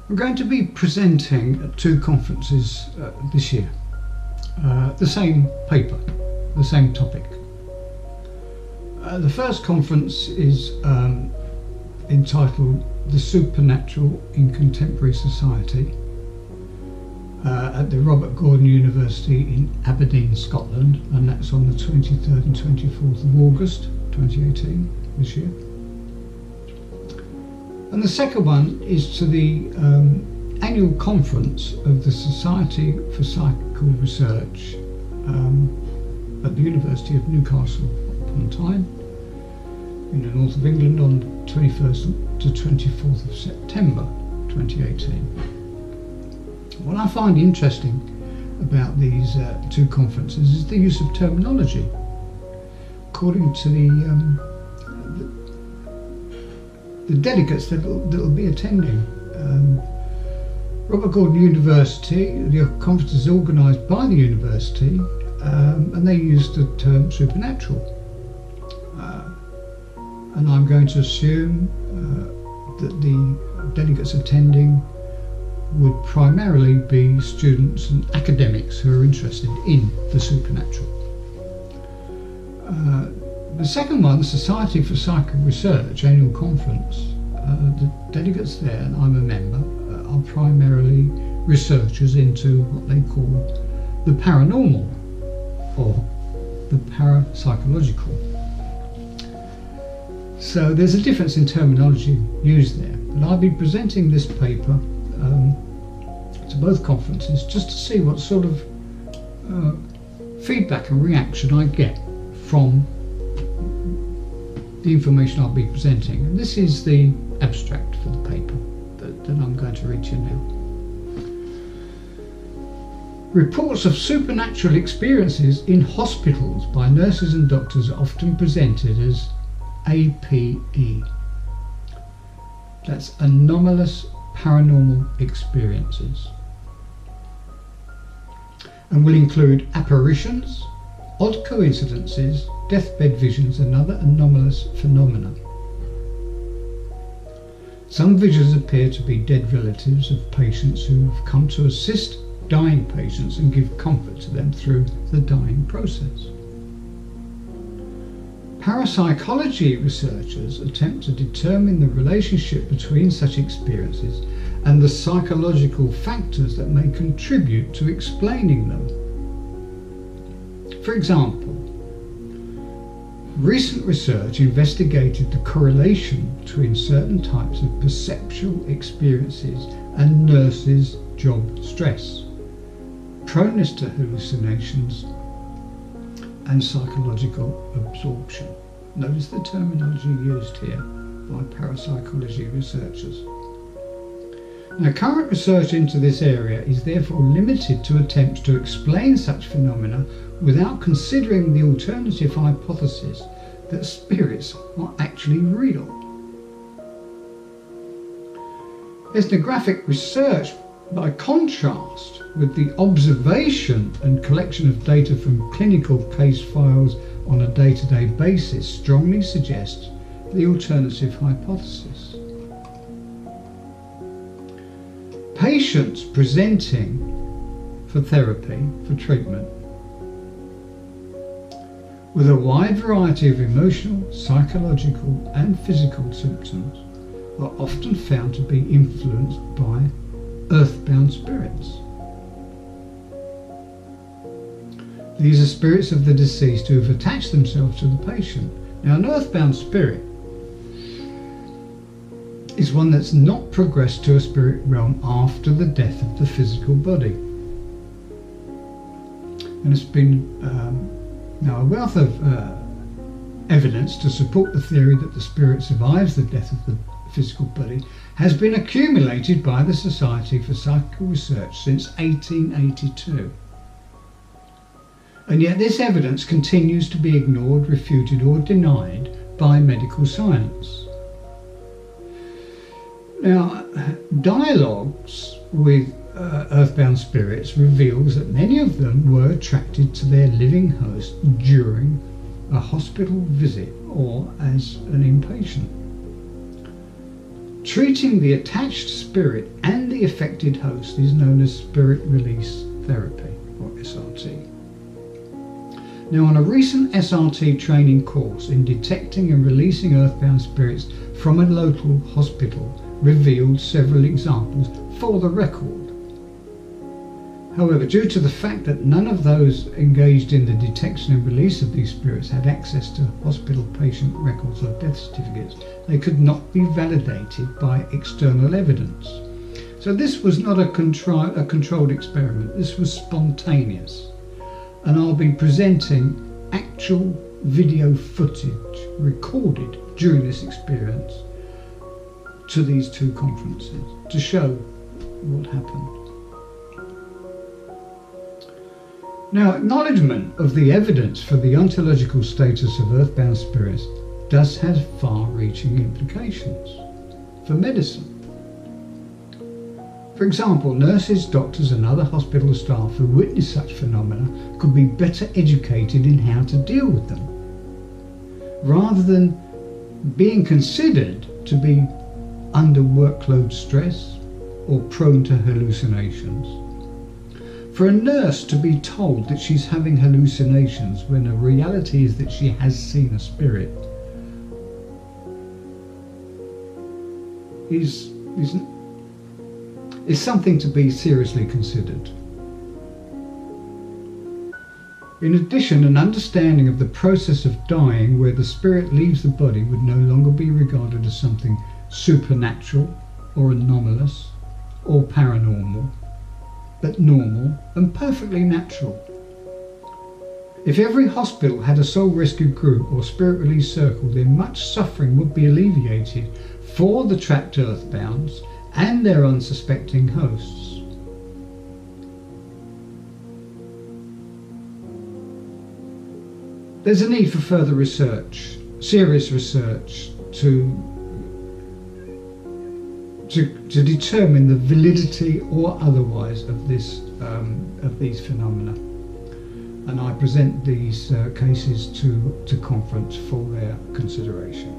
I'm going to be presenting at two conferences this year. The same paper, the same topic. The first conference is entitled The Supernatural in Contemporary Society at the Robert Gordon University in Aberdeen, Scotland, and that's on the 23rd and 24th of August 2018, this year. And the second one is to the annual conference of the Society for Psychical Research at the University of Newcastle upon Tyne in the north of England on 21st to 24th of September 2018. What I find interesting about these two conferences is the use of terminology. According to the delegates that will be attending, Robert Gordon University, the conference is organised by the university, and they use the term supernatural. And I'm going to assume that the delegates attending would primarily be students and academics who are interested in the supernatural. The second one, the Society for Psychical Research annual conference, the delegates there, and I'm a member, are primarily researchers into what they call the paranormal or the parapsychological. So there's a difference in terminology used there, but I'll be presenting this paper to both conferences just to see what sort of feedback and reaction I get from the information I'll be presenting. And this is the abstract for the paper that I'm going to read to you now. Reports of supernatural experiences in hospitals by nurses and doctors are often presented as APE. That's anomalous paranormal experiences, and will include apparitions, odd coincidences, deathbed visions and other anomalous phenomena. Some visions appear to be dead relatives of patients who have come to assist dying patients and give comfort to them through the dying process. Parapsychology researchers attempt to determine the relationship between such experiences and the psychological factors that may contribute to explaining them. For example, recent research investigated the correlation between certain types of perceptual experiences and nurses' job stress, proneness to hallucinations, and psychological absorption. Notice the terminology used here by parapsychology researchers. Now, current research into this area is therefore limited to attempts to explain such phenomena without considering the alternative hypothesis that spirits are actually real. Ethnographic research, by contrast with the observation and collection of data from clinical case files on a day-to-day basis, strongly suggests the alternative hypothesis. Patients presenting for therapy, for treatment, with a wide variety of emotional, psychological and physical symptoms are often found to be influenced by Earthbound spirits. These are spirits of the deceased who have attached themselves to the patient. Now, an earthbound spirit is one that's not progressed to a spirit realm after the death of the physical body. And it's been now a wealth of evidence to support the theory that the spirit survives the death of the physical body has been accumulated by the Society for Psychical Research since 1882. And yet this evidence continues to be ignored, refuted or denied by medical science. Now, dialogues with earthbound spirits reveals that many of them were attracted to their living host during a hospital visit or as an inpatient. Treating the attached spirit and the affected host is known as spirit release therapy, or SRT. Now, on a recent SRT training course in detecting and releasing earthbound spirits from a local hospital revealed several examples for the record. However, due to the fact that none of those engaged in the detection and release of these spirits had access to hospital patient records or death certificates, they could not be validated by external evidence. So this was not a controlled experiment, this was spontaneous. And I'll be presenting actual video footage recorded during this experience to these two conferences to show what happened. Now, acknowledgement of the evidence for the ontological status of earthbound spirits does have far-reaching implications for medicine. For example, nurses, doctors and other hospital staff who witness such phenomena could be better educated in how to deal with them, rather than being considered to be under workload stress or prone to hallucinations. For a nurse to be told that she's having hallucinations when the reality is that she has seen a spirit is something to be seriously considered. In addition, an understanding of the process of dying where the spirit leaves the body would no longer be regarded as something supernatural or anomalous or paranormal, but normal and perfectly natural. If every hospital had a soul rescue group or spirit release circle, then much suffering would be alleviated for the trapped earthbounds and their unsuspecting hosts. There's a need for further research, serious research, to determine the validity or otherwise of these phenomena, and I present these cases to conference for their consideration.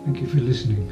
Thank you for listening.